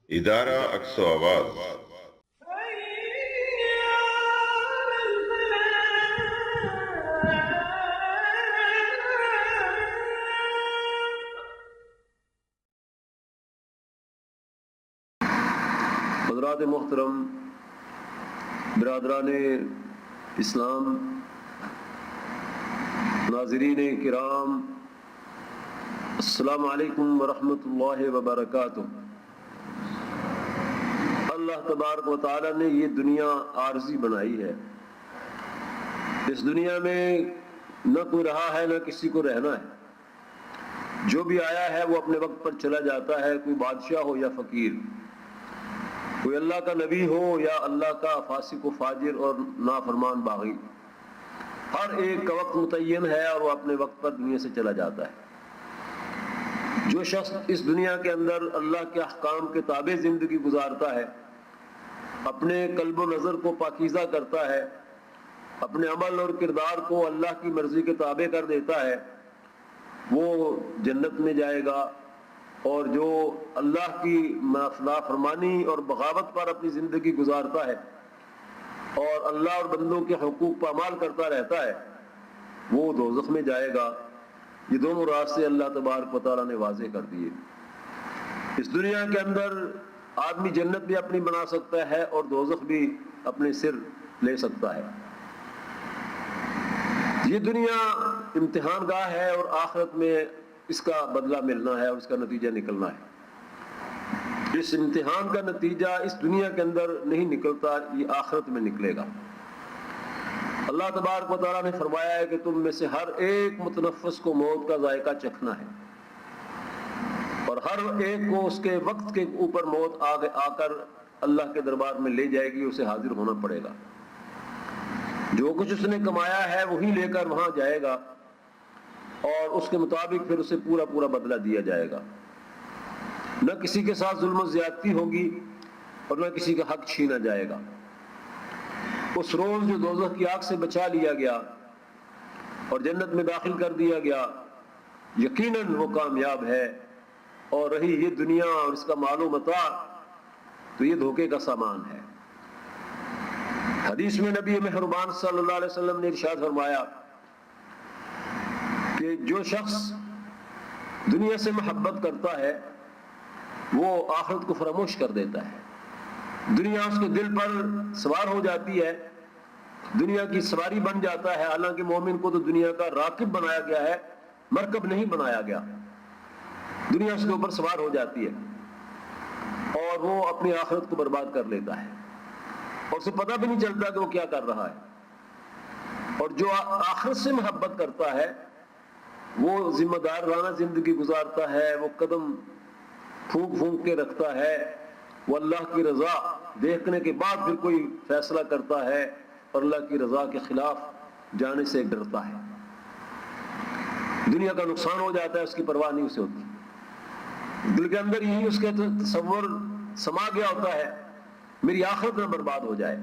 ادارہ عکس و آواز حضرات محترم، برادران اسلام، ناظرین کرام، السلام علیکم ورحمۃ اللہ وبرکاتہ۔ اللہ تبارک و تعالیٰ نے یہ دنیا عارضی بنائی ہے۔ اس دنیا میں نہ کوئی رہا ہے نہ کسی کو رہنا ہے۔ جو بھی آیا ہے وہ اپنے وقت پر چلا جاتا ہے، کوئی بادشاہ ہو یا فقیر، کوئی اللہ کا نبی ہو یا اللہ کا فاسق و فاجر اور نافرمان باغی، ہر ایک کا وقت متعین ہے اور وہ اپنے وقت پر دنیا سے چلا جاتا ہے۔ جو شخص اس دنیا کے اندر اللہ کے احکام کے تابع زندگی گزارتا ہے، اپنے قلب و نظر کو پاکیزہ کرتا ہے، اپنے عمل اور کردار کو اللہ کی مرضی کے تابع کر دیتا ہے، وہ جنت میں جائے گا۔ اور جو اللہ کی نافرمانی اور بغاوت پر اپنی زندگی گزارتا ہے اور اللہ اور بندوں کے حقوق پامال کرتا رہتا ہے، وہ دوزخ میں جائے گا۔ یہ دونوں راستے اللہ تبارک و تعالیٰ نے واضح کر دیے۔ اس دنیا کے اندر آدمی جنت بھی اپنی بنا سکتا ہے اور دوزخ بھی اپنے سر لے سکتا ہے۔ یہ دنیا امتحان گاہ ہے اور آخرت میں اس کا بدلہ ملنا ہے اور اس کا نتیجہ نکلنا ہے۔ اس امتحان کا نتیجہ اس دنیا کے اندر نہیں نکلتا، یہ آخرت میں نکلے گا۔ اللہ تبارک و تعالیٰ نے فرمایا ہے کہ تم میں سے ہر ایک متنفس کو موت کا ذائقہ چکھنا ہے، اور ہر ایک کو اس کے وقت کے اوپر موت آ کر اللہ کے دربار میں لے جائے گی، اسے حاضر ہونا پڑے گا۔ جو کچھ اس نے کمایا ہے وہی لے کر وہاں جائے گا اور اس کے مطابق پھر اسے پورا پورا بدلہ دیا جائے گا۔ نہ کسی کے ساتھ ظلم و زیادتی ہوگی اور نہ کسی کا حق چھینا جائے گا۔ اس روز جو دوزخ کی آگ سے بچا لیا گیا اور جنت میں داخل کر دیا گیا، یقیناً وہ کامیاب ہے، اور رہی یہ دنیا اور اس کا مال و متاع تو یہ دھوکے کا سامان ہے۔ حدیث میں نبی مہربان صلی اللہ علیہ وسلم نے ارشاد فرمایا کہ جو شخص دنیا سے محبت کرتا ہے وہ آخرت کو فراموش کر دیتا ہے۔ دنیا اس کے دل پر سوار ہو جاتی ہے، دنیا کی سواری بن جاتا ہے۔ حالانکہ مومن کو تو دنیا کا راکب بنایا گیا ہے، مرکب نہیں بنایا گیا۔ دنیا اس کے اوپر سوار ہو جاتی ہے اور وہ اپنی آخرت کو برباد کر لیتا ہے، اور اسے پتہ بھی نہیں چلتا کہ وہ کیا کر رہا ہے۔ اور جو آخرت سے محبت کرتا ہے وہ ذمہ دارانہ زندگی گزارتا ہے، وہ قدم پھونک پھونک کے رکھتا ہے، وہ اللہ کی رضا دیکھنے کے بعد پھر کوئی فیصلہ کرتا ہے اور اللہ کی رضا کے خلاف جانے سے ڈرتا ہے۔ دنیا کا نقصان ہو جاتا ہے، اس کی پرواہ نہیں اسے ہوتی۔ دل کے اندر یہی اس کے تصور سما گیا ہوتا ہے، میری آخرت نہ برباد ہو جائے۔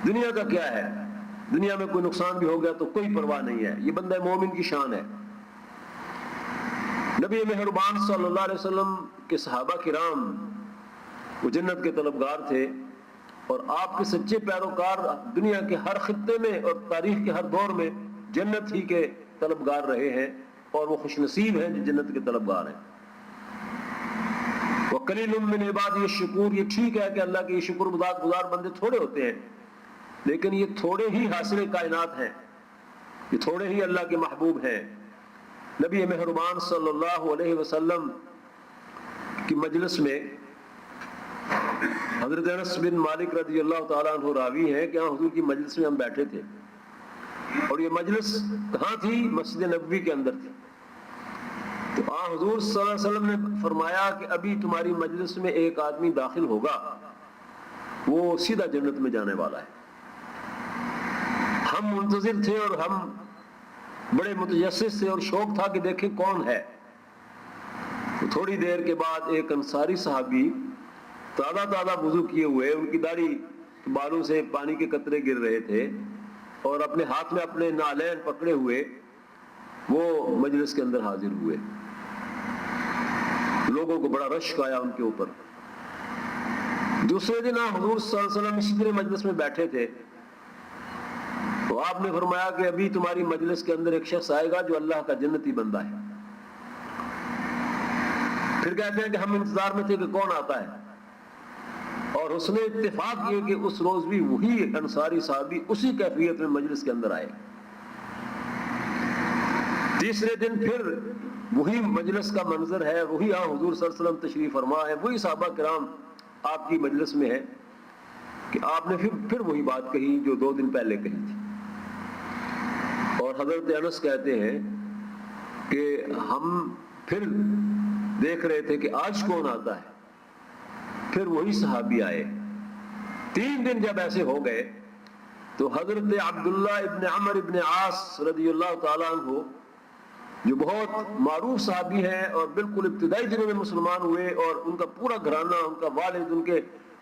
دنیا کا کیا ہے، دنیا میں کوئی نقصان بھی ہو گیا تو کوئی پرواہ نہیں ہے۔ یہ بندہ مومن کی شان ہے۔ نبی مہربان صلی اللہ علیہ وسلم کے صحابہ کرام وہ جنت کے طلبگار تھے، اور آپ کے سچے پیروکار دنیا کے ہر خطے میں اور تاریخ کے ہر دور میں جنت ہی کے طلبگار رہے ہیں، اور وہ خوش نصیب ہیں جو جنت کے طلبگار ہیں۔ وَقَلِيلٌ مِّنْ عِبَادِيَ الشَّكُورُ، یہ ٹھیک ہے کہ اللہ کے یہ شکر گزار بندے تھوڑے ہوتے ہیں، لیکن یہ تھوڑے ہی حاصل کائنات ہیں، یہ تھوڑے ہی اللہ کے محبوب ہیں۔ نبی مہربان صلی اللہ علیہ وسلم کی مجلس میں حضرت انس بن مالک رضی اللہ تعالیٰ عنہ راوی ہیں کہ حضور کی مجلس میں ہم بیٹھے تھے، اور یہ مجلس کہاں تھی؟ مسجد نبوی کے اندر تھی۔ تو حضور صلی اللہ علیہ وسلم نے فرمایا کہ ابھی تمہاری مجلس میں ایک آدمی داخل ہوگا، وہ سیدھا جنت میں جانے والا ہے۔ ہم منتظر تھے اور ہم بڑے متجسس تھے اور شوق تھا کہ دیکھیں کون ہے۔ تو تھوڑی دیر کے بعد ایک انصاری صحابی تازہ وضو کیے ہوئے، ان کی داڑھی بالوں سے پانی کے قطرے گر رہے تھے، اور اپنے ہاتھ میں اپنے نالین پکڑے ہوئے وہ مجلس کے اندر حاضر ہوئے۔ لوگوں کو بڑا رشک آیا ان کے اوپر، دوسرے دن حضور صلی اللہ علیہ وسلم اسی طرح مجلس میں بیٹھے تھے تو آپ نے فرمایا کہ ابھی تمہاری مجلس کے اندر ایک شخص آئے گا جو اللہ کا جنتی بندہ ہے. پھر کہتے ہیں کہ ہم انتظار میں تھے کہ کون آتا ہے، اور اس نے اتفاق کیا کہ اس روز بھی وہی انصاری صحابی اسی کیفیت میں مجلس کے اندر آئے. تیسرے دن پھر وہی مجلس کا منظر ہے، وہی حضور صلی اللہ علیہ وسلم تشریف فرما ہے، وہی صحابہ کرام آپ کی مجلس میں ہے کہ آپ نے پھر وہی بات کہی جو 2 دن پہلے کہی تھی. اور حضرت انس کہتے ہیں کہ ہم پھر دیکھ رہے تھے کہ آج کون آتا ہے، پھر وہی صحابی آئے. 3 دن جب ایسے ہو گئے تو حضرت عبداللہ ابن عمر ابن عاص رضی اللہ تعالیٰ عنہ جو بہت معروف صحابی ہیں اور بالکل ابتدائی دنوں میں مسلمان ہوئے، اور ان کا پورا گھرانہ، ان کا والد،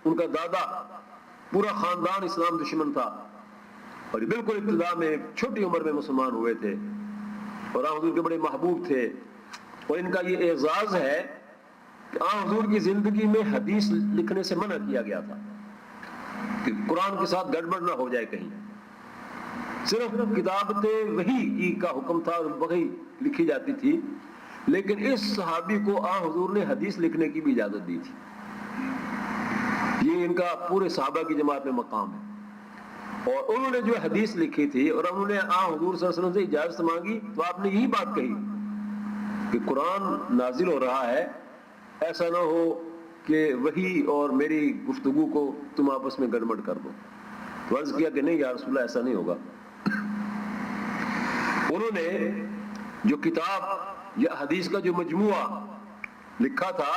ان کا دادا، پورا خاندان اسلام دشمن تھا، اور یہ بالکل ابتدا میں چھوٹی عمر میں مسلمان ہوئے تھے اور حضور کے بڑے محبوب تھے. اور ان کا یہ اعزاز ہے کہ حضور کی زندگی میں حدیث لکھنے سے منع کیا گیا تھا کہ قرآن کے ساتھ گڑبڑ نہ ہو جائے کہیں. صرف کتابت وحی کا حکم تھا، وحی لکھی جاتی تھی، لیکن اس صحابی کو حضور نے حدیث لکھنے کی بھی اجازت دی تھی. یہ ان کا پورے صحابہ کی جماعت میں مقام ہے. اور انہوں نے جو حدیث لکھی تھی اور انہوں نے حضور صلی اللہ علیہ وسلم سے اجازت مانگی تو آپ نے یہی بات کہی کہ قرآن نازل ہو رہا ہے، ایسا نہ ہو کہ وحی اور میری گفتگو کو تم آپس میں گڑبڑ کر دو. تو عرض کیا کہ نہیں یا رسول اللہ ایسا نہیں ہوگا. انہوں نے جو کتاب یا حدیث کا جو مجموعہ لکھا تھا،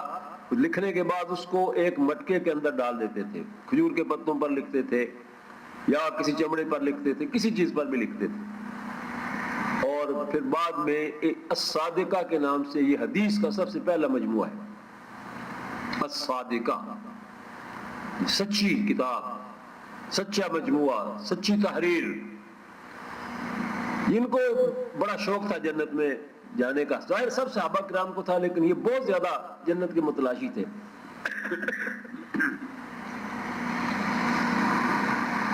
لکھنے کے بعد اس کو ایک مٹکے کے اندر ڈال دیتے تھے، کھجور کے پتوں پر لکھتے تھے یا کسی چمڑے پر لکھتے تھے، کسی چیز پر بھی لکھتے تھے. اور پھر بعد میں الصادقہ کے نام سے یہ حدیث کا سب سے پہلا مجموعہ ہے. الصادقہ، سچی کتاب، سچا مجموعہ، سچی تحریر. ان کو بڑا شوق تھا جنت میں جانے کا، ظاہر سب صحابہ کرام کو تھا، لیکن یہ بہت زیادہ جنت کے متلاشی تھے.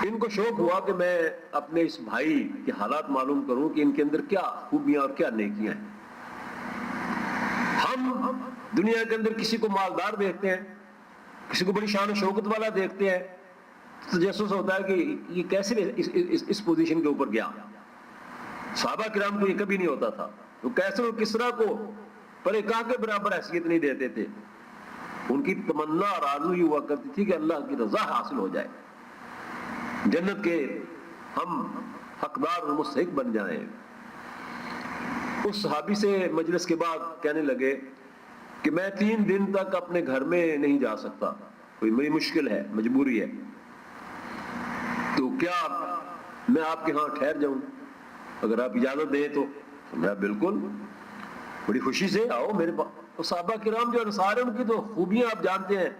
ان کو شوق ہوا کہ میں اپنے اس بھائی کے حالات معلوم کروں کہ ان کے اندر کیا خوبیاں اور کیا نیکیاں ہیں. ہم دنیا کے اندر کسی کو مالدار دیکھتے ہیں، کسی کو بڑی شان و شوکت والا دیکھتے ہیں، تو تجسس ہوتا ہے کہ یہ کیسے اس پوزیشن کے اوپر گیا. صحابہ کرام کو یہ کبھی نہیں ہوتا تھا. تو کیسر اور کسرا کو پرے کاں کے برابر حیثیت نہیں دیتے تھے. ان کی تمنا اور آرزو یہ ہوا کرتی تھی کہ اللہ کی رضا حاصل ہو جائے، جنت کے ہم حقدار اور مستحق بن جائیں. اس صحابی سے مجلس کے بعد کہنے لگے کہ میں 3 دن تک اپنے گھر میں نہیں جا سکتا، کوئی میری مشکل ہے، مجبوری ہے، تو کیا میں آپ کے ہاں ٹھہر جاؤں؟ اگر آپ اجازت دیں تو. میں بالکل، بڑی خوشی سے آؤ میرے پاس. صحابہ کرام جو انصار ہیں ان کی تو خوبیاں آپ جانتے ہیں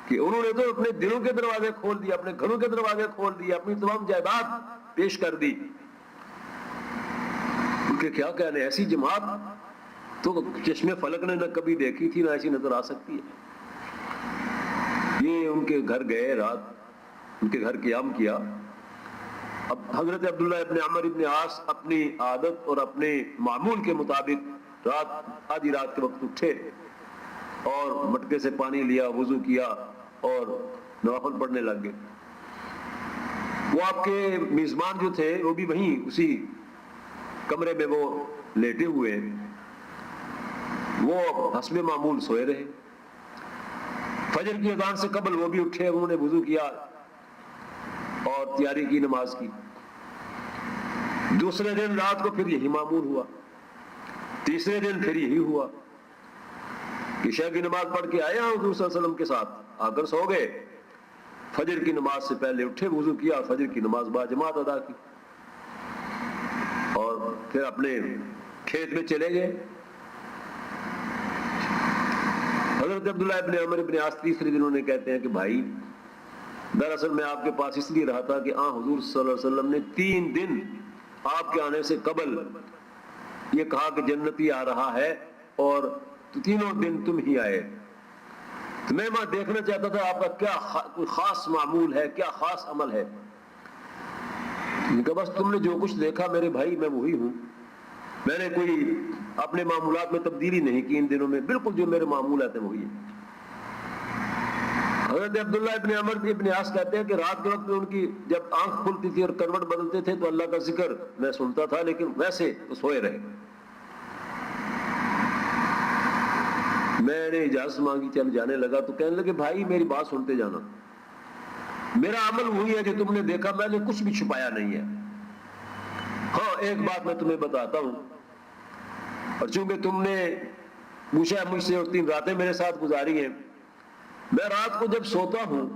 کہ انہوں نے تو اپنے دلوں کے دروازے کھول دیے، اپنے گھروں کے دروازے کھول دیے، اپنی تمام جائیداد پیش کر دی. ان کے کیا کہنے، ایسی جماعت تو چشم فلک نے نہ کبھی دیکھی تھی، نہ ایسی نظر آ سکتی ہے. یہ ان کے گھر گئے، رات ان کے گھر قیام کیا. اب حضرت عبداللہ ابن عمر ابن عاص اپنی عادت اور اپنے معمول کے مطابق آدھی رات کے وقت اٹھے اور مٹکے سے پانی لیا، وضو کیا اور نوافل پڑھنے لگ گئے. وہ آپ کے میزبان جو تھے وہ بھی وہیں اسی کمرے میں وہ لیٹے ہوئے، وہ حسب معمول سوئے رہے. فجر کی اذان سے قبل وہ بھی اٹھے، انہوں نے وضو کیا اور تیاری کی نماز کی. دوسرے دن رات کو پھر یہی معمول ہوا. تیسرے دن پھر یہی ہوا کہ عشاء کی نماز پڑھ کے آئے حضور صلی اللہ علیہ وسلم کے ساتھ، آ کر سو گئے. فجر کی نماز سے پہلے اٹھے، وضو کیا، فجر کی نماز با جماعت ادا کی اور پھر اپنے کھیت میں چلے گئے. حضرت عبداللہ ابن عمر ابن عاص تیسرے دن انہیں کہتے ہیں کہ بھائی، دراصل میں آپ کے پاس اس لیے رہا تھا کہ حضور صلی اللہ علیہ وسلم نے 3 دن آپ کے آنے سے قبل یہ کہا کہ جنتی آ رہا ہے، اور 3 دن تم ہی آئے. تو میں وہاں دیکھنا چاہتا تھا آپ کا کیا کوئی خاص معمول ہے، کیا خاص عمل ہے. کہ بس تم نے جو کچھ دیکھا میرے بھائی میں وہی ہوں، میں نے کوئی اپنے معمولات میں تبدیلی نہیں کی ان دنوں میں، بالکل جو میرے معمولات ہیں وہی ہے. حضرت عبداللہ ابن عمر ابن عاص کہتے ہیں کہ رات کے وقت میں ان کی جب آنکھ کھلتی تھی اور کروٹ بدلتے تھے تو اللہ کا ذکر میں سنتا تھا، لیکن ویسے تو سوئے رہے. میں نے اجازت مانگی، چل جانے لگا تو کہنے لگے بھائی میری بات سنتے جانا، میرا عمل وہی ہے جو تم نے دیکھا، میں نے کچھ بھی چھپایا نہیں ہے. ہاں ایک بات میں تمہیں بتاتا ہوں، اور چونکہ تم نے پوچھا مجھ سے اور 3 راتیں میرے ساتھ گزاری ہیں، میں رات کو جب سوتا ہوں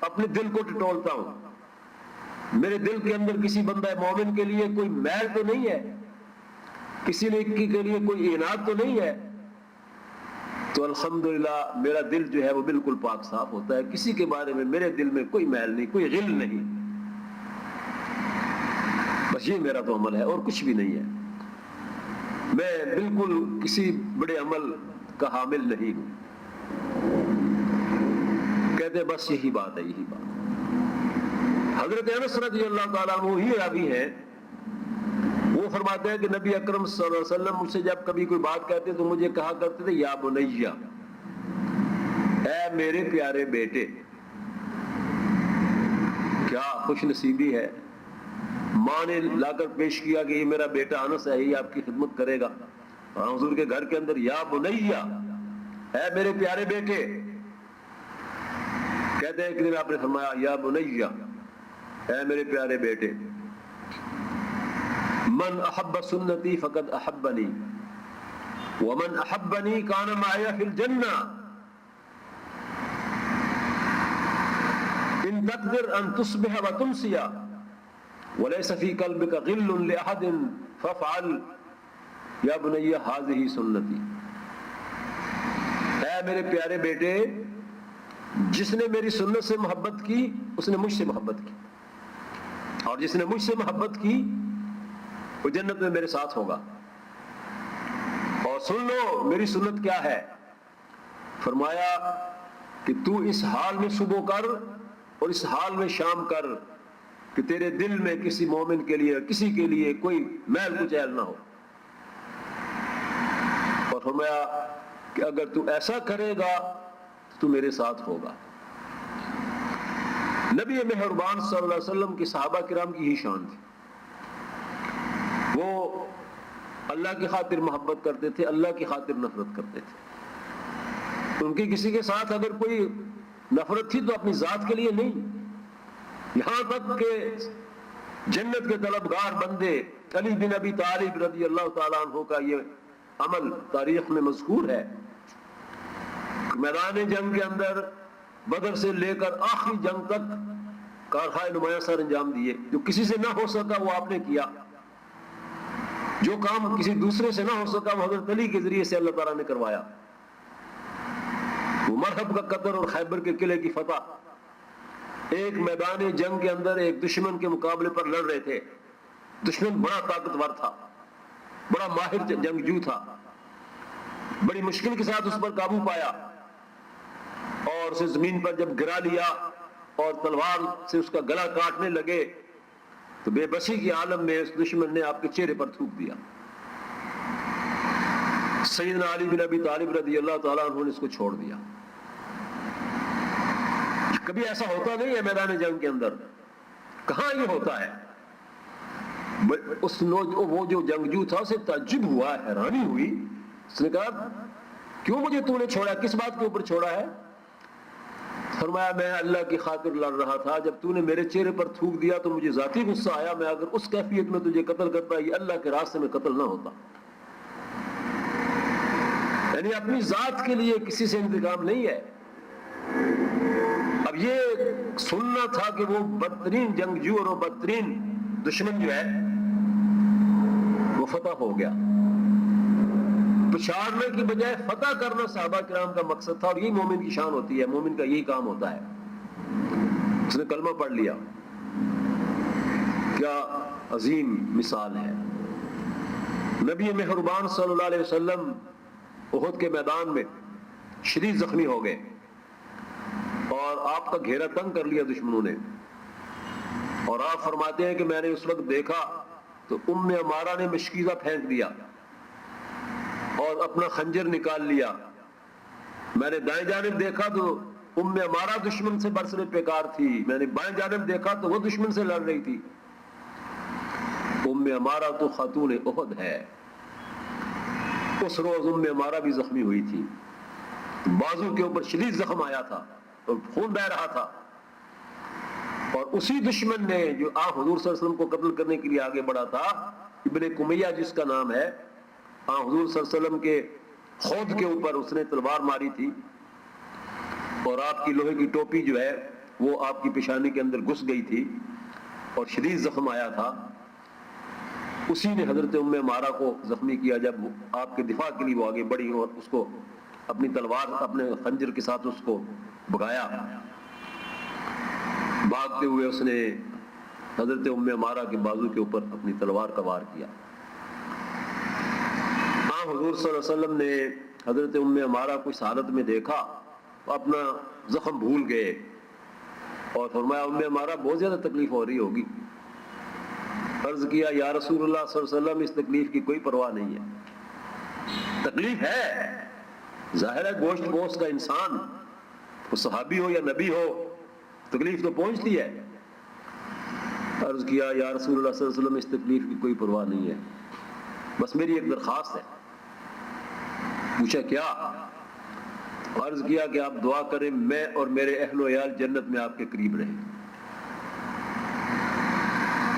اپنے دل کو ٹٹولتا ہوں، میرے دل کے اندر کسی بندہ مومن کے لیے کوئی میل تو نہیں ہے، کسی نیکی کے لیے کوئی اناد تو نہیں ہے، تو الحمدللہ میرا دل جو ہے وہ بالکل پاک صاف ہوتا ہے، کسی کے بارے میں میرے دل میں کوئی میل نہیں، کوئی غل نہیں. بس یہ میرا تو عمل ہے اور کچھ بھی نہیں ہے، میں بالکل کسی بڑے عمل کا حامل نہیں ہوں. کہتے بس یہی بات ہے، یہی بات. حضرت انس رضی اللہ تعالیٰ عنہ ہی راوی ہیں، وہ فرماتے ہیں کہ نبی اکرم صلی اللہ علیہ وسلم مجھ سے جب کبھی کوئی بات کہتے تو مجھے کہا کرتے تھے یا بنیہ، اے میرے پیارے بیٹے. کیا خوش نصیبی ہے، ماں نے لا کر پیش کیا کہ یہ میرا بیٹا انس ہے، یہ آپ کی خدمت کرے گا. اور حضور کے گھر کے اندر یا بنیہ، اے میرے پیارے بیٹے. کہتے ہیں کہ آپ نے فرمایا یا بنیہ، اے میرے پیارے بیٹے، من احب سنتی فقد احبنی ومن احبنی کان معی فی الجنہ ان تقدر ان تصبح وتمسی وليس في قلبك غل لأحد فافعل یا بنی هذه سنتی. اے میرے پیارے بیٹے، جس نے میری سنت سے محبت کی اس نے مجھ سے محبت کی، اور جس نے مجھ سے محبت کی وہ جنت میں میرے ساتھ ہوگا. اور سن لو میری سنت کیا ہے. فرمایا کہ تو اس حال میں صبح کر اور اس حال میں شام کر کہ تیرے دل میں کسی مومن کے لیے کسی کے لیے کوئی میل کچیل نہ ہو. اور فرمایا کہ اگر تو ایسا کرے گا تو تو میرے ساتھ ہوگا. نبی مہربان صلی اللہ علیہ وسلم کی صحابہ کرام کی ہی شان تھی. وہ اللہ کی خاطر محبت کرتے تھے، اللہ کی خاطر نفرت کرتے تھے. ان کی کسی کے ساتھ اگر کوئی نفرت تھی تو اپنی ذات کے لیے نہیں، یہاں تک کہ جنت کے طلبگار بندے علی بن ابی طالب رضی اللہ تعالیٰ عنہ کا یہ عمل تاریخ میں مذکور ہے. میدان جنگ کے اندر بدر سے لے کر آخری جنگ تک کارخائے نمایاں سر انجام دیے. جو کسی سے نہ ہو سکا وہ آپ نے کیا، جو کام کسی دوسرے سے نہ ہو سکا وہ حضرت علی کے ذریعے سے اللہ تعالیٰ نے کروایا. وہ مرحب کا قتل اور خیبر کے قلعے کی فتح، ایک میدان جنگ کے اندر ایک دشمن کے مقابلے پر لڑ رہے تھے. دشمن بڑا طاقتور تھا، بڑا ماہر جنگجو تھا. بڑی مشکل کے ساتھ اس پر قابو پایا اور اسے زمین پر جب گرا لیا اور تلوار سے اس کا گلا کاٹنے لگے تو بے بسی کی عالم میں اس دشمن نے آپ کے چہرے پر تھوک دیا. سیدنا علی بن ابی طالب رضی اللہ تعالیٰ عنہ نے اس کو چھوڑ دیا. کبھی ایسا ہوتا نہیں ہے میدان جنگ کے اندر، کہاں یہ ہوتا ہے. وہ جو جنگجو تھا اسے تعجب ہوا، حیرانی ہوئی. اس نے کہا کیوں مجھے تو نے چھوڑا، کس بات کے اوپر چھوڑا ہے؟ فرمایا میں اللہ کی خاطر لڑ رہا تھا، جب تو نے میرے چہرے پر تھوک دیا تو مجھے ذاتی غصہ آیا. میں اگر اس کیفیت میں تجھے قتل کرتا یہ اللہ کے راستے میں قتل نہ ہوتا. یعنی اپنی ذات کے لیے کسی سے انتقام نہیں ہے. اب یہ سننا تھا کہ وہ بدترین جنگجو اور وہ بدترین دشمن جو ہے وہ فتح ہو گیا. پچھاڑنے کی بجائے فتح کرنا صحابہ کرام کا مقصد تھا، اور یہی مومن کی شان ہوتی ہے، مومن کا یہی کام ہوتا ہے. اس نے کلمہ پڑھ لیا. کیا عظیم مثال ہے. نبی مہربان صلی اللہ علیہ وسلم احد کے میدان میں شدید زخمی ہو گئے. اور آپ کا گھیرا تنگ کر لیا دشمنوں نے، اور آپ فرماتے ہیں کہ میں نے اس وقت دیکھا تو عمارہ نے مشکیزہ پھینک دیا اور اپنا خنجر نکال لیا، میں نے دائیں جانب دیکھا تو عمارہ دشمن سے برسر پیکار تھی، میں نے بائیں جانب دیکھا تو وہ دشمن سے لڑ رہی تھی۔ عمارہ تو خاتون احد ہے، اس روز عمارہ بھی زخمی ہوئی تھی، بازو کے اوپر شدید زخم آیا تھا اور خون بہ رہا تھا، اور اسی دشمن نے جو حضور صلی اللہ علیہ وسلم کو قتل کرنے کے لیے آگے بڑھا تھا، ابن کمیہ جس کا نام ہے، حضور صلی اللہ علیہ وسلم کے خود کے اوپر اس نے تلوار ماری تھی، اور آپ کی لوہے کی ٹوپی جو ہے وہ آپ کی پیشانی کے اندر گھس گئی تھی اور شدید زخم آیا تھا، اسی نے حضرت عمارہ کو زخمی کیا جب آپ کے دفاع کے لیے وہ آگے بڑھی اور اس کو اپنی تلوار اپنے خنجر کے ساتھ اس کو بھگایا، بھاگتے ہوئے اس نے حضرت عمارہ کے بازو کے اوپر اپنی تلوار کا وار کیا۔ حضور صلی اللہ علیہ وسلم نے حضرت عمارہ کو اس حالت میں دیکھا، اپنا زخم بھول گئے اور فرمایا عمارہ بہت زیادہ تکلیف ہو رہی ہوگی۔ عرض کیا یا رسول اللہ صلی اللہ علیہ وسلم اس تکلیف کی کوئی پرواہ نہیں ہے، تکلیف ہے، ظاہر ہے گوشت گوشت کا انسان، وہ صحابی ہو یا نبی ہو، تکلیف تو پہنچتی ہے۔ عرض کیا یا رسول اللہ صلی اللہ علیہ وسلم اس تکلیف کی کوئی پرواہ نہیں ہے، بس میری ایک درخواست ہے۔ پوچھا کیا؟ عرض کیا کہ آپ دعا کریں میں اور میرے اہل و عیال جنت میں آپ کے قریب رہیں۔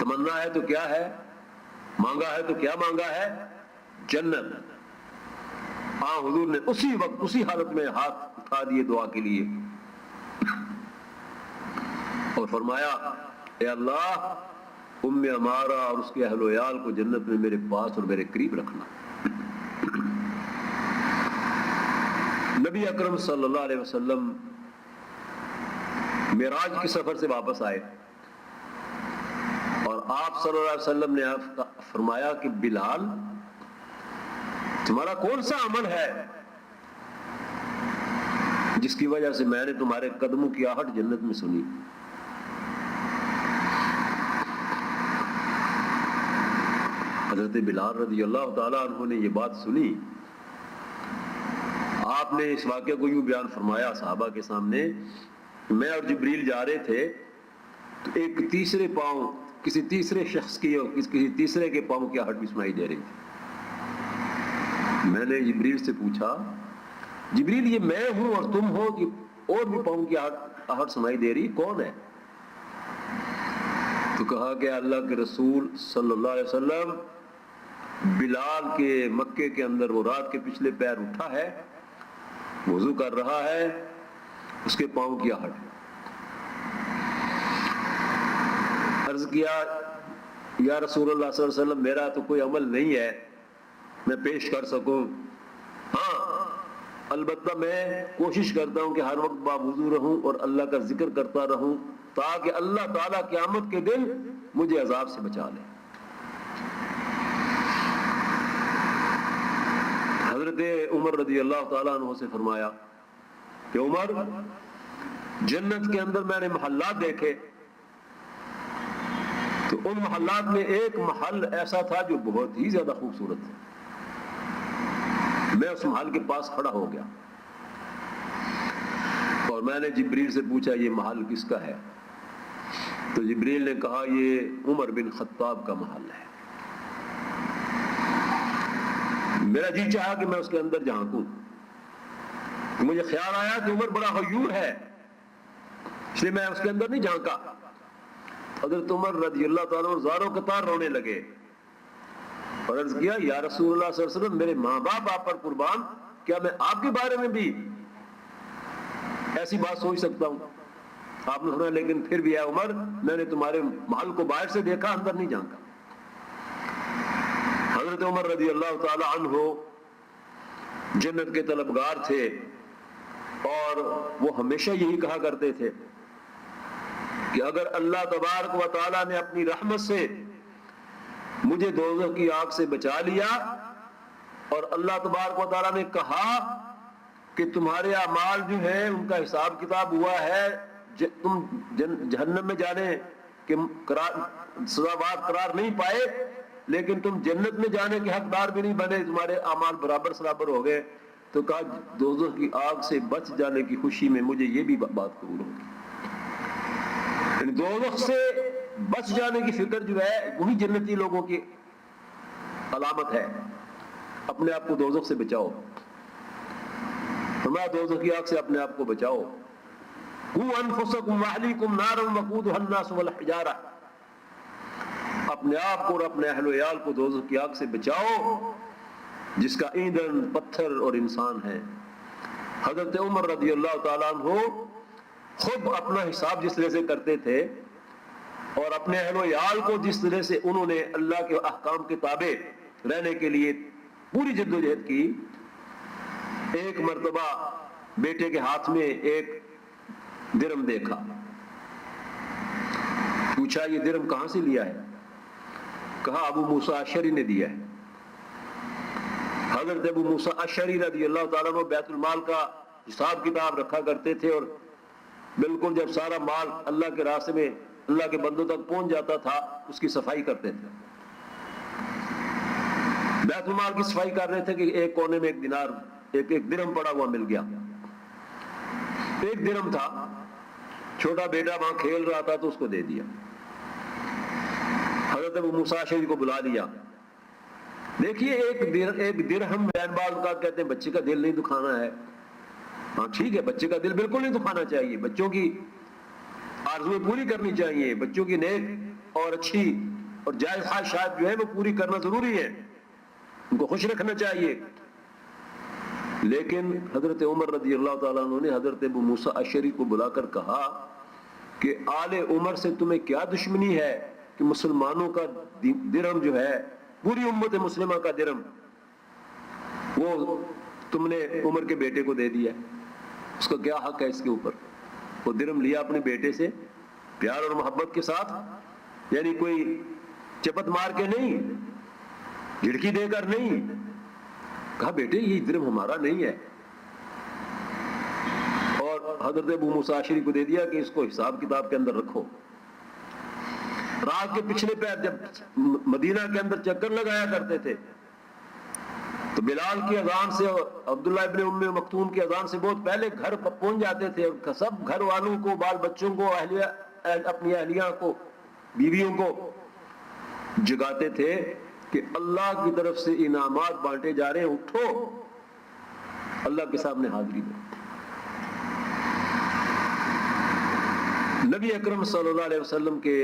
تمنا ہے تو کیا ہے، مانگا ہے تو کیا مانگا ہے؟ جنت۔ حضور نے اسی وقت اسی حالت میں ہاتھ اٹھا دیے دعا کے لیے اور فرمایا اے اللہ عمارہ اور اس کے اہل و عیال کو جنت میں میرے پاس اور میرے قریب رکھنا۔ نبی اکرم صلی اللہ علیہ وسلم معراج کے سفر سے واپس آئے اور آپ صلی اللہ علیہ وسلم نے فرمایا کہ بلال تمہارا کون سا عمل ہے جس کی وجہ سے میں نے تمہارے قدموں کی آہٹ جنت میں سنی؟ حضرت بلال رضی اللہ تعالیٰ عنہ نے یہ بات سنی، آپ نے اس واقعے کو یوں بیان فرمایا صحابہ کے سامنے، میں اور جبریل جا رہے تھے تو ایک تیسرے پاؤں کسی تیسرے شخص کی اور کسی تیسرے کے پاؤں کی آہٹ بھی سنائی دے رہی تھی۔ میں نے جبریل سے پوچھا جبریل یہ میں ہوں اور تم ہو کہ اور بھی پاؤں کی آہٹ سنائی دے رہی، کون ہے؟ تو کہا کہ اللہ کے رسول صلی اللہ علیہ وسلم بلال کے مکے کے اندر وہ رات کے پچھلے پیر اٹھا ہے، وضو کر رہا ہے، اس کے پاؤں کی آہٹ۔ عرض کیا یا رسول اللہ صلی اللہ علیہ وسلم میرا تو کوئی عمل نہیں ہے میں پیش کر سکوں، ہاں البتہ میں کوشش کرتا ہوں کہ ہر وقت باوضو رہوں اور اللہ کا ذکر کرتا رہوں تاکہ اللہ تعالیٰ قیامت کے دن مجھے عذاب سے بچا لے۔ حضرت عمر رضی اللہ تعالیٰ عنہ سے فرمایا کہ عمر جنت کے اندر میں نے محلات دیکھے تو ان محلات میں ایک محل ایسا تھا جو بہت ہی زیادہ خوبصورت تھا، میں اس محل کے پاس کھڑا ہو گیا اور میں نے جبریل سے پوچھا یہ محل کس کا ہے؟ تو جبریل نے کہا یہ عمر بن خطاب کا محل ہے۔ میرا جی چاہا کہ میں اس کے اندر جھانکوں، مجھے خیال آیا کہ عمر بڑا غیور ہے، اس لیے میں اس کے اندر نہیں جھانکا۔ حضرت عمر رضی اللہ تعالیٰ عنہ زاروں قطار رونے لگے اور عرض کیا یا رسول اللہ صلی اللہ علیہ وسلم میرے ماں باپ آپ پر قربان، کیا میں آپ کے بارے میں بھی ایسی بات سوچ سکتا ہوں؟ آپ نے سنا لیکن پھر بھی اے عمر میں نے تمہارے محل کو باہر سے دیکھا، اندر نہیں جھانکا۔ حضرت عمر رضی اللہ تعالی عنہ جنت کے طلبگار تھے اور وہ ہمیشہ یہی کہا کرتے تھے کہ اگر اللہ تبارک و تعالی نے اپنی رحمت سے مجھے دوزخ کی آگ سے بچا لیا اور اللہ تبارک و تعالی نے کہا کہ تمہارے اعمال جو ہیں ان کا حساب کتاب ہوا ہے، تم جہنم میں جانے کے سزاوار قرار نہیں پائے، لیکن تم جنت میں جانے کے حقدار بھی نہیں بنے، تمہارے اعمال برابر سرابر ہو گئے، تو کہا دوزخ کی آگ سے بچ جانے کی خوشی میں مجھے یہ بھی بات قبول ہوگی. یعنی دوزخ سے بچ جانے کی فکر جو ہے وہی جنتی لوگوں کی علامت ہے. اپنے آپ کو دوزخ سے بچاؤ، فرمایا دوزخ کی آگ سے اپنے آپ کو بچاؤ. قُوا أَنفُسَكُمْ وَأَهْلِيكُمْ نَارًا وَقُودُهَا النَّاسُ وَالْحِجَارَةُ، اپنے آپ کو اور اپنے اہل و عیال کو دوزخ کی آگ سے بچاؤ جس کا ایندھن پتھر اور انسان ہے. حضرت عمر رضی اللہ تعالیٰ عنہ خود اپنا حساب جس طرح سے کرتے تھے اور اپنے اہل و عیال کو جس طرح سے انہوں نے اللہ کے احکام کے تابع رہنے کے لیے پوری جدوجہد کی، ایک مرتبہ بیٹے کے ہاتھ میں ایک درم دیکھا، پوچھا یہ درم کہاں سے لیا ہے؟ کہا ابو موسیٰ اشعری نے دیا ہے. حضرت ابو موسیٰ اشعری رضی اللہ تعالیٰ عنہ بیت المال کا حساب کتاب رکھا کرتے تھے، اور بالکل جب سارا مال اللہ کے راستے میں اللہ کے بندوں تک پہنچ جاتا تھا اس کی صفائی کرتے تھے. بیت المال کی صفائی کر رہے تھے کہ ایک کونے میں ایک دینار ایک درم پڑا ہوا مل گیا. ایک درم تھا، چھوٹا بیٹا وہاں کھیل رہا تھا تو اس کو دے دیا. حضرت ابو موسیٰ اشعری کو بلا لیا. دیکھیے ایک درہم بین باز کا کہتے ہیں بچے کا دل نہیں دکھانا ہے. ہاں ٹھیک ہے، بچے کا دل بالکل نہیں دکھانا چاہیے، بچوں کی آرزویں پوری کرنی چاہیے، بچوں کی نیک اور اچھی اور جائز خواہشات جو ہے وہ پوری کرنا ضروری ہے، ان کو خوش رکھنا چاہیے. لیکن حضرت عمر رضی اللہ تعالیٰ عنہ نے حضرت ابو موسیٰ اشعری کو بلا کر کہا کہ آل عمر سے تمہیں کیا دشمنی ہے کہ مسلمانوں کا درہم جو ہے، پوری امت مسلمہ کا درہم، وہ تم نے عمر کے بیٹے کو دے دیا. اس کا کیا حق ہے اس کے اوپر؟ وہ درہم لیا اپنے بیٹے سے پیار اور محبت کے ساتھ، یعنی کوئی چپت مار کے نہیں، جھڑکی دے کر نہیں. کہا بیٹے یہ درہم ہمارا نہیں ہے، اور حضرت ابو موسیٰ اشعری کو دے دیا کہ اس کو حساب کتاب کے اندر رکھو. رات کے پچھلے پیر جب مدینہ کے اندر چکر لگایا کرتے تھے تو بلال کی اذان سے اور عبداللہ ابن ام مکتوم کی اذان سے بہت پہلے گھر پہنچ جاتے تھے، اور سب گھر والوں کو، بال بچوں کو، اپنی اہلیہ کو، بیویوں کو جگاتے تھے کہ اللہ کی طرف سے انعامات بانٹے جا رہے ہیں، اٹھو اللہ کے سامنے حاضری دو. نبی اکرم صلی اللہ علیہ وسلم کے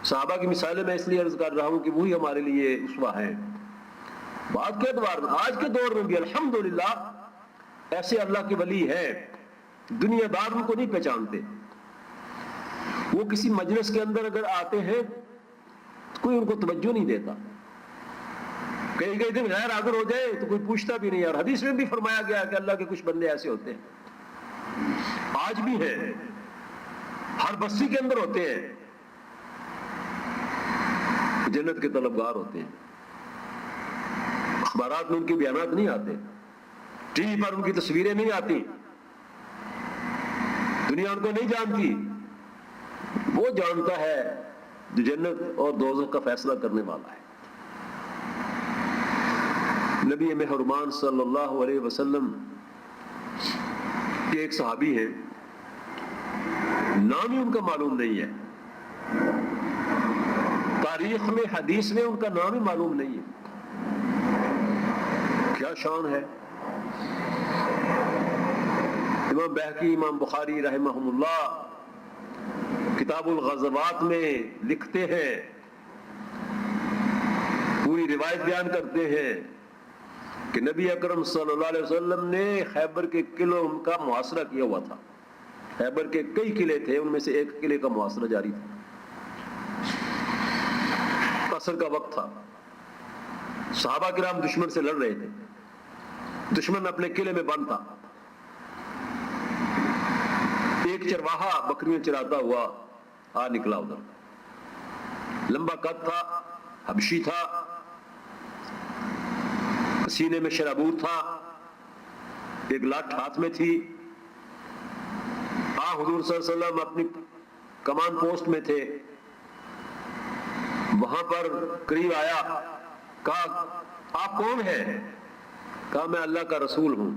صحابہ کی مثالیں میں اس لیے عرض کر رہا ہوں کہ وہی ہمارے لیے اسوہ ہیں. بعد کے اعتبار میں آج کے دور میں بھی الحمدللہ ایسے اللہ کے ولی ہیں، دنیا دار ان کو نہیں پہچانتے. وہ کسی مجلس کے اندر اگر آتے ہیں کوئی ان کو توجہ نہیں دیتا، کئی دن غیر حاضر ہو جائے تو کوئی پوچھتا بھی نہیں. اور حدیث میں بھی فرمایا گیا کہ اللہ کے کچھ بندے ایسے ہوتے ہیں، آج بھی ہیں، ہر بستی کے اندر ہوتے ہیں، جنت کے طلبگار ہوتے ہیں. اخبارات میں ان کے بیانات نہیں آتے، ٹی وی پر ان کی تصویریں نہیں آتی، دنیا ان کو نہیں جانتی. وہ جانتا ہے جو جنت اور دوزخ کا فیصلہ کرنے والا ہے. نبی مہربان صلی اللہ علیہ وسلم کے ایک صحابی ہیں، نام ہی ان کا معلوم نہیں ہے، تاریخ میں حدیث میں ان کا نام ہی معلوم نہیں ہے. کیا شان ہے. امام بہقی، امام بخاری رحمہم اللہ کتاب الغزوات میں لکھتے ہیں، پوری روایت بیان کرتے ہیں کہ نبی اکرم صلی اللہ علیہ وسلم نے خیبر کے قلعوں کا محاصرہ کیا ہوا تھا. خیبر کے کئی قلعے تھے، ان میں سے ایک قلعے کا محاصرہ جاری تھا. عصر کا وقت تھا، صحابہ کرام دشمن سے لڑ رہے تھے، دشمن اپنے قلعے میں بند تھا. ایک چرواہا بکریاں چراتا ہوا آ نکلا ادھر، لمبا قد تھا، حبشی تھا، سینے میں شرابور تھا، ایک لاٹھ ہاتھ میں تھی. حضور صلی اللہ علیہ وسلم اپنی کمان پوسٹ میں تھے. وہاں پر قریب آیا, کہا آپ کون ہیں؟ کہا میں اللہ کا رسول ہوں.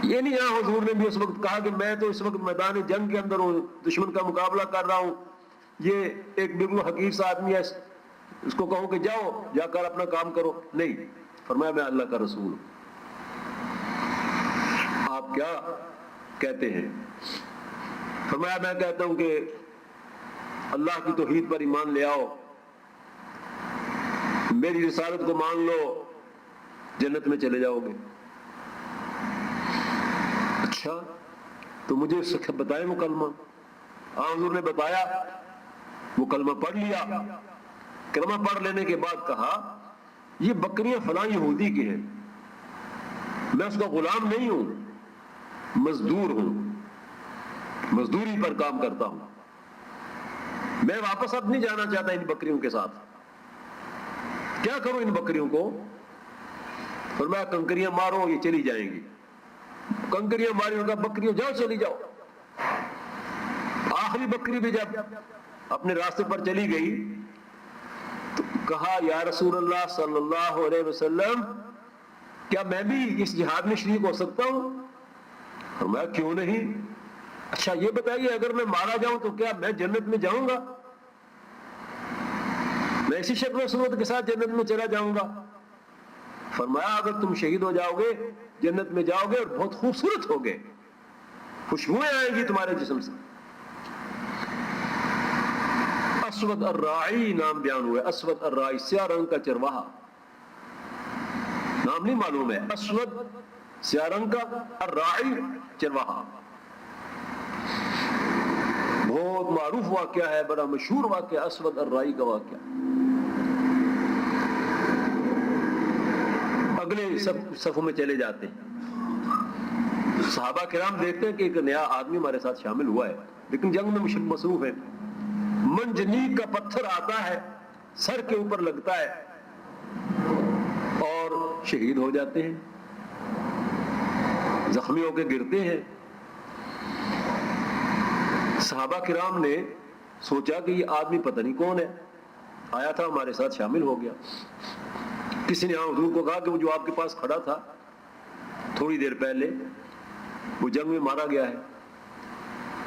یہ نہیں یہاں حضور نے بھی اس وقت کہا کہ میں تو اس وقت میدان جنگ کے اندر ہوں, دشمن کا مقابلہ کر رہا ہوں, یہ ایک بالکل حقیر سا آدمی ہے, اس کو کہوں کہ جاؤ جا کر اپنا کام کرو. نہیں, فرمایا میں اللہ کا رسول ہوں. آپ کیا کہتے ہیں؟ فرمایا میں کہتا ہوں کہ اللہ کی توحید پر ایمان لے آؤ, میری رسالت کو مان لو, جنت میں چلے جاؤ گے. اچھا تو مجھے بتائیں وہ کلمہ. حضور نے بتایا, وہ کلمہ پڑھ لیا. کلمہ پڑھ لینے کے بعد کہا یہ بکریاں فلاں یہودی کی ہیں, میں اس کا غلام نہیں ہوں, مزدور ہوں, مزدوری پر کام کرتا ہوں. میں واپس اب نہیں جانا چاہتا ان بکریوں کے ساتھ. کیا کروں ان بکریوں کو؟ فرمایا کنکریاں مارو, یہ چلی جائیں گی. کنکریاں ماری, ان کا بکریوں جاؤ چلی جاؤ. آخری بکری بھی جب اپنے راستے پر چلی گئی تو کہا یا رسول اللہ صلی اللہ علیہ وسلم کیا میں بھی اس جہاد میں شریک ہو سکتا ہوں؟ فرمایا کیوں نہیں. اچھا یہ بتائیے اگر میں مارا جاؤں تو کیا میں جنت میں جاؤں گا؟ میں اسی شکل و صورت کے ساتھ جنت میں چلا جاؤں گا؟ فرمایا اگر تم شہید ہو جاؤ گے جنت میں جاؤ گے اور بہت خوبصورت ہوگے, خوشبوئیں آئیں گی تمہارے جسم سے. اسود الراعی نام بیان ہوا ہے. اسود الراعی سیاہ رنگ کا چرواہا, نام نہیں معلوم ہے. اسود سیاہ رنگ کا, الراعی چرواہا. بہت معروف واقعہ ہے, بڑا مشہور واقعہ اسود الراعی کا واقعہ. اگلے صفوں میں چلے جاتے ہیں. صحابہ کرام دیکھتے ہیں کہ ایک نیا آدمی ہمارے ساتھ شامل ہوا ہے, لیکن جنگ میں مصروف ہے. منجنیق کا پتھر آتا ہے, سر کے اوپر لگتا ہے اور شہید ہو جاتے ہیں, زخمی ہو کے گرتے ہیں. صحابہ کرام نے سوچا کہ یہ آدمی پتہ نہیں کون ہے, آیا تھا ہمارے ساتھ شامل ہو گیا. کسی نے حضور کو کہا کہ وہ جو آپ کے پاس کھڑا تھا تھوڑی دیر پہلے وہ جنگ میں مارا گیا ہے.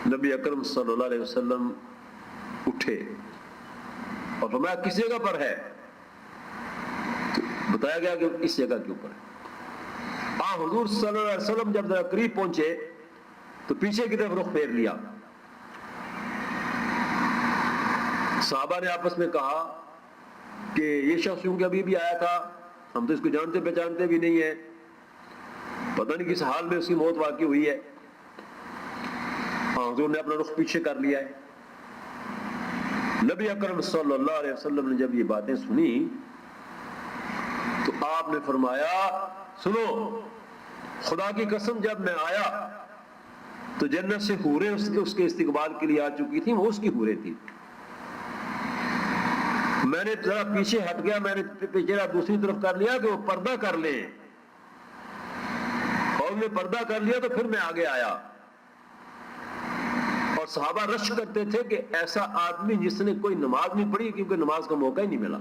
نبی اکرم صلی اللہ علیہ وسلم اٹھے اور فرمایا کس جگہ پر ہے؟ تو بتایا گیا کہ اس جگہ کے اوپر ہے. حضور صلی اللہ علیہ وسلم جب قریب پہنچے تو پیچھے کی طرف رخ پھیر لیا. صحابہ نے آپس میں کہا کہ یہ شخص کیونکہ ابھی بھی آیا تھا, ہم تو اس کو جانتے پہچانتے بھی نہیں ہیں, پتہ نہیں کس حال میں اس کی موت واقع ہوئی ہے. حضور نے اپنا رخ پیچھے کر لیا ہے. نبی اکرم صلی اللہ علیہ وسلم نے جب یہ باتیں سنی تو آپ نے فرمایا سنو, خدا کی قسم جب میں آیا تو جنت سے حوریں اس کے استقبال کے لیے آ چکی تھیں, وہ اس کی حوریں تھیں. میں نے ذرا پیچھے ہٹ گیا, میں نے پیچھے دوسری طرف کر لیا کہ وہ پردہ کر لیں, اور میں پردہ کر لیا تو پھر میں آگے آیا. اور صحابہ رش کرتے تھے کہ ایسا آدمی جس نے کوئی نماز نہیں پڑھی, کیونکہ نماز کا موقع ہی نہیں ملا,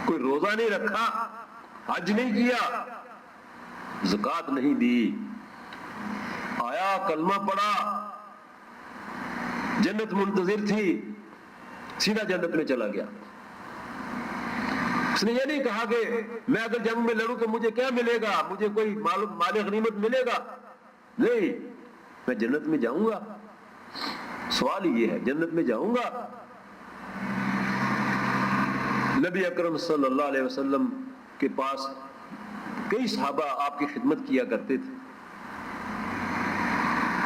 کوئی روزہ نہیں رکھا, حج نہیں کیا, زکوٰۃ نہیں دی, آیا کلمہ پڑھا, جنت منتظر تھی, سیدھا جنت میں چلا گیا. اس نے یہ نہیں کہا کہ میں اگر جنگ میں لڑوں تو مجھے کیا ملے گا, مجھے کوئی مال غنیمت ملے گا. نہیں, میں جنت میں جاؤں گا. سوال یہ ہے جنت میں جاؤں گا. نبی اکرم صلی اللہ علیہ وسلم کے پاس کئی صحابہ آپ کی خدمت کیا کرتے تھے.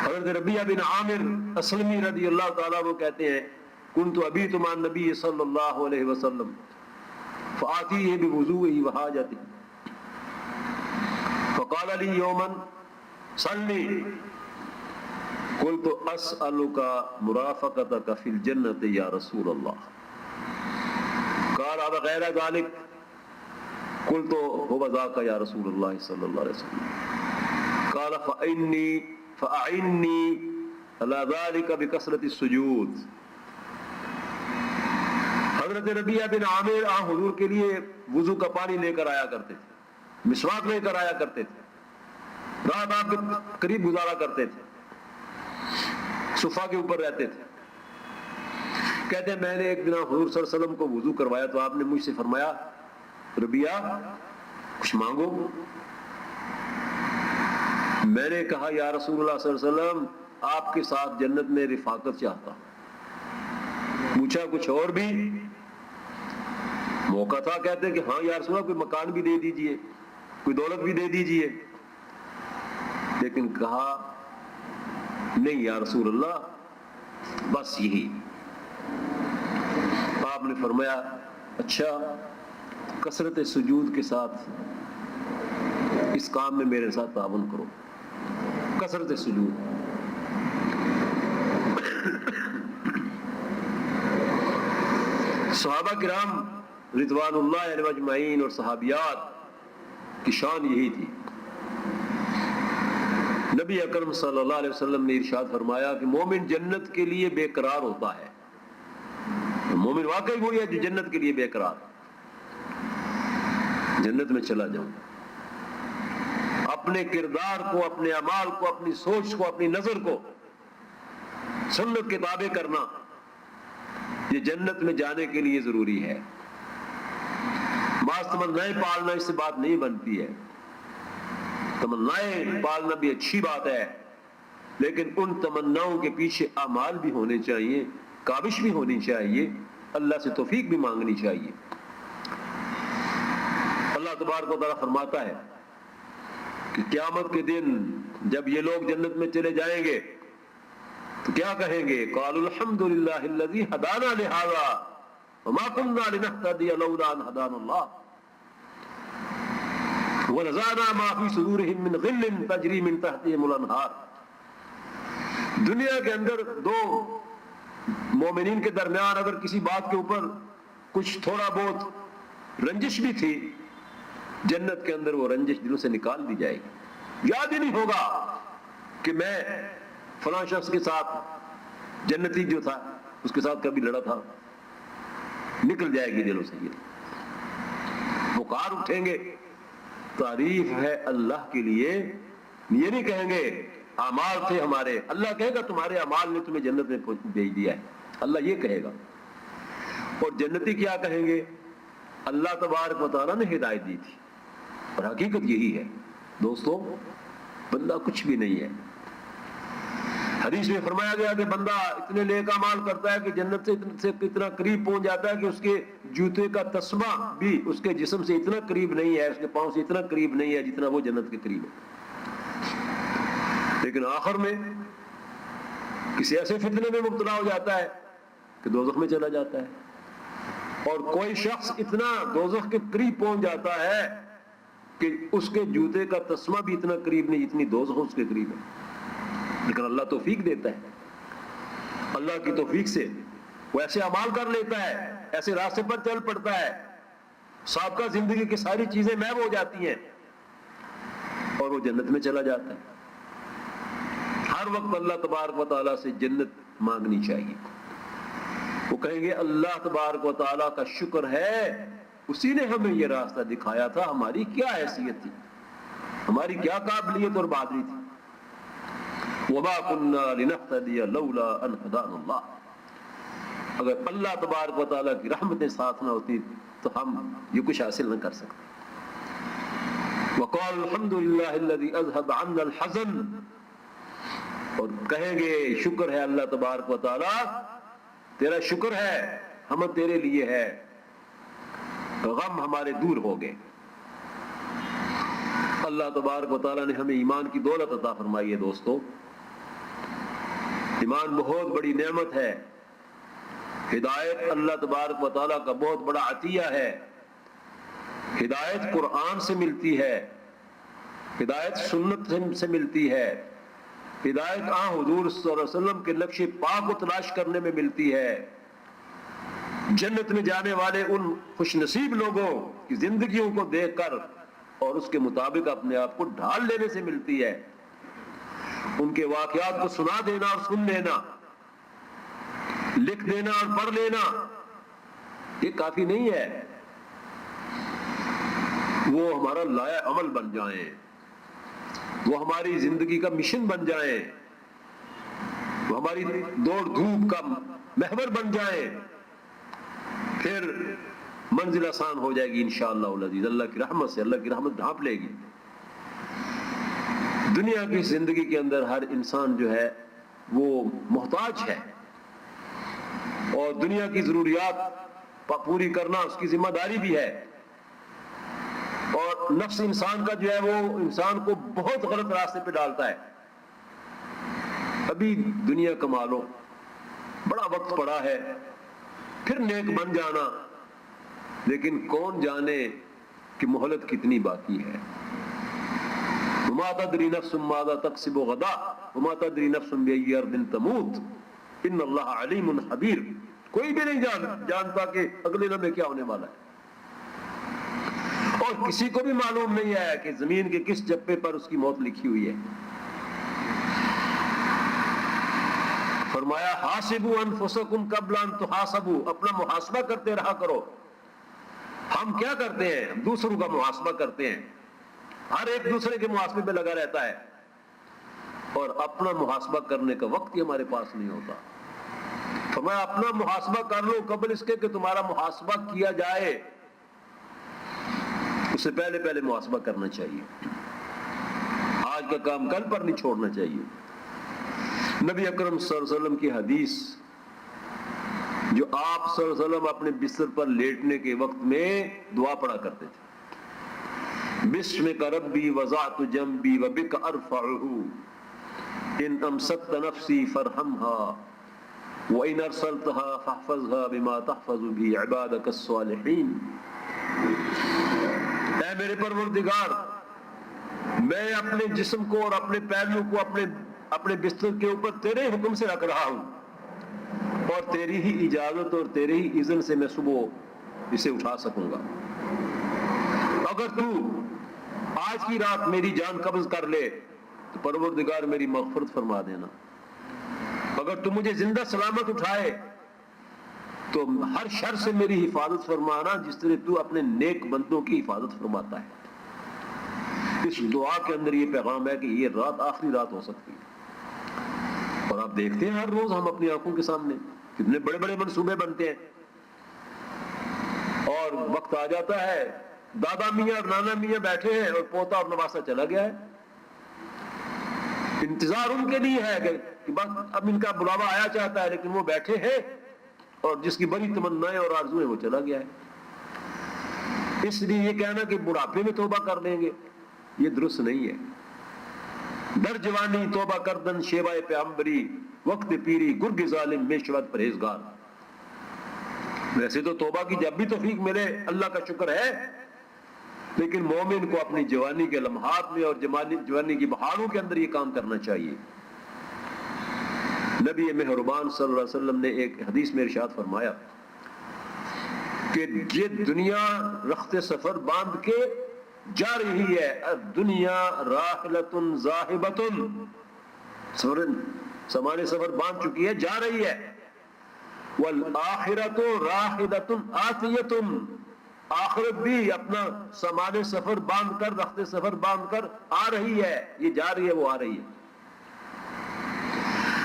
حضرت ربیعہ بن عامر اسلمی رضی اللہ تعالیٰ وہ کہتے ہیں کنت ابیت مع النبی صلی اللہ علیہ وسلم فآتیہ بوضوئہ وحاجتہ فقال لی یوما صلی قلت اسألک مرافقتک فی الجنة یا رسول اللہ قال غیر ذلك قلت هو ذاک یا رسول اللہ صلی اللہ علیہ وسلم. قال فأعني على ذلك بكثرة السجود. حضرت ربیعہ بن عامر حضور کے لیے وضو کا پانی لے کر آیا کرتے تھے, مسواک لے کر آیا کرتے تھے, رات آپ کے قریب گزارا کرتے تھے, صفا کے اوپر رہتے تھے. کہتے ہیں میں نے ایک دن حضور صلی اللہ علیہ وسلم کو وضو کروایا تو آپ نے مجھ سے فرمایا ربیعہ کچھ مانگو. میں نے کہا یا رسول اللہ صلی اللہ علیہ وسلم آپ کے ساتھ جنت میں رفاقت چاہتا ہوں. پوچھا کچھ اور بھی موقع تھا, کہتے کہ ہاں یا رسول اللہ کوئی مکان بھی دے دیجئے, کوئی دولت بھی دے دیجئے. لیکن کہا نہیں یا رسول اللہ بس یہی. آپ نے فرمایا اچھا کثرت سجود کے ساتھ اس کام میں میرے ساتھ تعاون کرو, کثرت سجود. صحابہ کرام رضوان اللہ علیہم اجمعین اور صحابیات کی شان یہی تھی. نبی اکرم صلی اللہ علیہ وسلم نے ارشاد فرمایا کہ مومن جنت کے لیے بے قرار ہوتا ہے. مومن واقعی وہی ہے جو جنت کے لیے بے قرار, جنت میں چلا جاؤں. اپنے کردار کو, اپنے اعمال کو, اپنی سوچ کو, اپنی نظر کو سنت کے تابع کرنا یہ جنت میں جانے کے لیے ضروری ہے. بعض تمنائیں پالنا اس سے بات نہیں بنتی ہے. تمنائیں پالنا بھی اچھی بات ہے, لیکن ان تمناؤں کے پیچھے اعمال بھی ہونے چاہیے, کاوش بھی ہونی چاہیے, اللہ سے توفیق بھی مانگنی چاہیے. اللہ تبارک و تعالیٰ فرماتا ہے کہ قیامت کے دن جب یہ لوگ جنت میں چلے جائیں گے تو کیا کہیں گے؟ قالوا الحمد للہ الذی ہدانا لہذا وما كنا لنهتدی لولا ان ہدانا اللہ ونزعنا ما فی صدورهم من غل تجری من تحتهم الانہار. دنیا کے اندر دو مومنین کے درمیان اگر کسی بات کے اوپر کچھ تھوڑا بہت رنجش بھی تھی, جنت کے اندر وہ رنجش دلوں سے نکال دی جائے گی. یاد ہی نہیں ہوگا کہ میں فلاں شخص کے ساتھ جنتی جو تھا اس کے ساتھ کبھی لڑا تھا, نکل جائے گی دلوں سے. یہ پکار اٹھیں گے, تعریف ہے اللہ کے لیے. یہ نہیں کہیں گے اعمال تھے ہمارے, اللہ کہے گا تمہارے اعمال نے تمہیں جنت میں بھیج دیا ہے, اللہ یہ کہے گا. اور جنتی کیا کہیں گے؟ اللہ تبارک و تعالیٰ نے ہدایت دی تھی. اور حقیقت یہی ہے دوستو, بندہ کچھ بھی نہیں ہے. حدیث میں فرمایا گیا کہ بندہ اتنے نیک اعمال کرتا ہے کہ جنت سے اتنا قریب پہنچ جاتا ہے کہ اس کے جوتے کا تسمہ بھی اس کے جسم سے اتنا قریب نہیں ہے, اس کے پاؤں سے اتنا قریب نہیں ہے جتنا وہ جنت کے قریب ہے. لیکن آخر میں کسی ایسے فتنے میں مبتلا ہو جاتا ہے کہ دوزخ میں چلا جاتا ہے. اور کوئی شخص اتنا دوزخ کے قریب پہنچ جاتا ہے کہ اس کے جوتے کا تسمہ بھی اتنا قریب نہیں جتنی دوزخ اس کے قریب ہے. لیکن اللہ توفیق دیتا ہے, اللہ کی توفیق سے وہ ایسے اعمال کر لیتا ہے, ایسے راستے پر چل پڑتا ہے, سابقہ زندگی کی ساری چیزیں محو ہو جاتی ہیں اور وہ جنت میں چلا جاتا ہے. ہر وقت اللہ تبارک و تعالیٰ سے جنت مانگنی چاہیے. وہ کہیں گے اللہ تبارک و تعالیٰ کا شکر ہے, اسی نے ہمیں یہ راستہ دکھایا تھا, ہماری کیا حیثیت تھی, ہماری کیا قابلیت اور بہادری تھی. وما كنا لنهتدي لولا ان هدانا اللہ. اگر اللہ تبارک و تعالیٰ کی رحمتیں ساتھ نہ ہوتی تو ہم یہ کچھ حاصل نہ کر سکتے. وقال الحمد للہ الذي اذهب عنا الحزن. اور کہیں گے شکر ہے اللہ تبارک و تعالیٰ, تیرا شکر ہے, ہم تیرے لیے ہے, غم ہمارے دور ہو گئے. اللہ تبارک و تعالیٰ نے ہمیں ایمان کی دولت عطا فرمائی ہے. دوستو ایمان بہت بڑی نعمت ہے. ہدایت اللہ تبارک و تعالیٰ کا بہت بڑا عطیہ ہے. ہدایت قرآن سے ملتی ہے, ہدایت سنت سے ملتی ہے, ہدایت حضور صلی اللہ علیہ وسلم کے نقش پاک کو تلاش کرنے میں ملتی ہے. جنت میں جانے والے ان خوش نصیب لوگوں کی زندگیوں کو دیکھ کر اور اس کے مطابق اپنے آپ کو ڈھال لینے سے ملتی ہے. ان کے واقعات کو سنا دینا اور سن لینا، لکھ دینا اور پڑھ لینا یہ کافی نہیں ہے، وہ ہمارا لائحہ عمل بن جائیں، وہ ہماری زندگی کا مشن بن جائیں، وہ ہماری دوڑ دھوپ کا محور بن جائیں، پھر منزل آسان ہو جائے گی انشاءاللہ العزیز، اللہ کی رحمت سے، اللہ کی رحمت ڈھانپ لے گی۔ دنیا کی زندگی کے اندر ہر انسان جو ہے وہ محتاج ہے، اور دنیا کی ضروریات پوری کرنا اس کی ذمہ داری بھی ہے، اور نفس انسان کا جو ہے وہ انسان کو بہت غلط راستے پہ ڈالتا ہے۔ ابھی دنیا کما لو، بڑا وقت پڑا ہے، پھر نیک بن جانا، لیکن کون جانے کہ مہلت کتنی باقی ہے۔ وما تدری نفس ماذا تکسب غدا وما تدری نفس بأي أرض تموت ان اللہ علیم خبیر۔ کوئی بھی نہیں جانتا کہ اگلے لمحے کیا ہونے والا ہے، اور کسی کو بھی معلوم نہیں ہے کہ زمین کے کس جبے پر اس کی موت لکھی ہوئی ہے۔ فرمایا حاسبوا انفسکم قبل ان تحاسبوا، اپنا محاسبہ کرتے رہا کرو۔ ہم کیا کرتے ہیں؟ ہم دوسروں کا محاسبہ کرتے ہیں، ہر ایک دوسرے کے محاسبے پہ لگا رہتا ہے، اور اپنا محاسبہ کرنے کا وقت ہی ہمارے پاس نہیں ہوتا۔ فرمایا اپنا محاسبہ کر لو قبل اس کے کہ تمہارا محاسبہ کیا جائے، اس سے پہلے پہلے محاسبہ کرنا چاہیے، آج کا کام کل پر نہیں چھوڑنا چاہیے۔ نبی اکرم صلی اللہ علیہ وسلم کی حدیث جو آپ صلی اللہ علیہ وسلم اپنے بستر پر لیٹنے کے وقت میں دعا پڑھا کرتے تھے، بسمک ربی وضعت جنبی وبک ارفعہ ان امسکت نفسی فرحمها وَإِنْ أَرْسَلْتَهَا فَاحْفَظْهَا بِمَا تَحْفَظُ بِهِ عِبَادَكَ الصَّالِحِينَ۔ اے میرے پروردگار، میں اپنے جسم کو اور اپنے پیروں کو اپنے بستر کے اوپر تیرے حکم سے رکھ رہا ہوں، اور تیری ہی اجازت اور تیرے ہی اذن سے میں صبح اسے اٹھا سکوں گا۔ اگر تو آج کی رات میری جان قبض کر لے تو پروردگار میری مغفرت فرما دینا، اگر تو مجھے زندہ سلامت اٹھائے تو ہر شر سے میری حفاظت فرمانا، جس طرح تو اپنے نیک بندوں کی حفاظت فرماتا ہے۔ اس دعا کے اندر یہ پیغام ہے کہ یہ رات آخری رات ہو سکتی ہے، اور آپ دیکھتے ہیں ہر روز ہم اپنی آنکھوں کے سامنے کتنے بڑے بڑے منصوبے بنتے ہیں، اور وقت آ جاتا ہے دادا میاں اور نانا میاں بیٹھے ہیں اور پوتا اور نواسا چلا گیا ہے، انتظار ان کے لیے ہے کہ بس اب ان کا بلاوا آیا چاہتا ہے، لیکن وہ بیٹھے ہیں اور جس کی بڑی تمنائیں اور آرزویں وہ چلا گیا ہے۔ اس لیے یہ کہنا کہ بڑھاپے میں توبہ کر لیں گے یہ درست نہیں ہے۔ در جوانی توبہ کردن شیوائے پیغمبری، وقت پیری گرگ ظالم میں شود پرہیزگار۔ ویسے تو توبہ کی جب بھی توفیق ملے اللہ کا شکر ہے، لیکن مومن کو اپنی جوانی کے لمحات میں اور جوانی کی بہاروں کے اندر یہ کام کرنا چاہیے۔ نبی مہربان صلی اللہ علیہ وسلم نے ایک حدیث میں ارشاد فرمایا کہ یہ دنیا رخت سفر باندھ کے جا رہی ہے، الدنیا راحلۃ ذاہبۃ، سامان سفر باندھ چکی ہے، جا رہی ہے، والآخرۃ راحلۃ آتیۃ، آخرت بھی اپنا سامان سفر باندھ کر، رخت سفر باندھ کر آ رہی ہے، یہ جا رہی ہے، وہ آ رہی ہے۔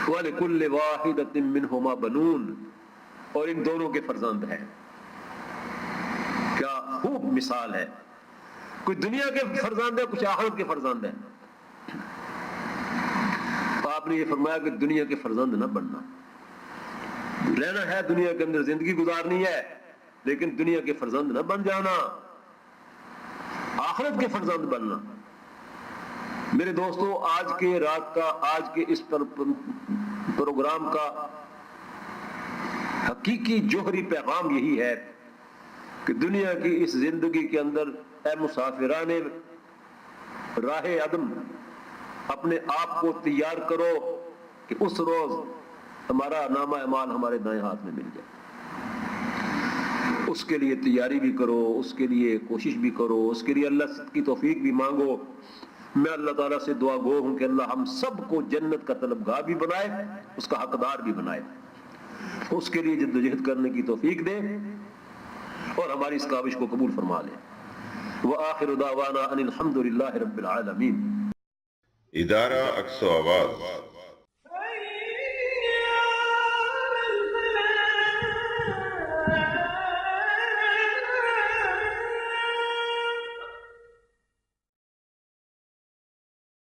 وَلِكُلِّ وَاحِدَةٍ مِّنْهُمَا بَنُونَ، اور ان دونوں کے فرزند ہیں۔ کیا خوب مثال ہے، کچھ دنیا کے فرزند ہیں، کچھ آخرت کے فرزند ہیں۔ تو آپ نے یہ فرمایا کہ دنیا کے فرزند نہ بننا، رہنا ہے دنیا کے اندر، زندگی گزارنی ہے، لیکن دنیا کے فرزند نہ بن جانا، آخرت کے فرزند بننا۔ میرے دوستو، آج کے رات کا، آج کے اس پروگرام کا حقیقی جوہری پیغام یہی ہے کہ دنیا کی اس زندگی کے اندر اے مسافران راہ عدم، اپنے آپ کو تیار کرو کہ اس روز ہمارا نامہ اعمال ہمارے دائیں ہاتھ میں مل جائے۔ اس کے لیے تیاری بھی کرو، اس کے لیے کوشش بھی کرو، اس کے لیے اللہ کی توفیق بھی مانگو، میں اللہ تعالیٰ سے دعا گو ہوں کہ اللہ ہم سب کو جنت کا طلبگار بھی بنائے، اس کا حقدار بھی بنائے، اس کے لیے جدوجہد کرنے کی توفیق دے اور ہماری اس کاوش کو قبول فرما لے۔ وآخر دعوانا ان الحمد للہ رب العالمین۔ ادارہ عکس و آواز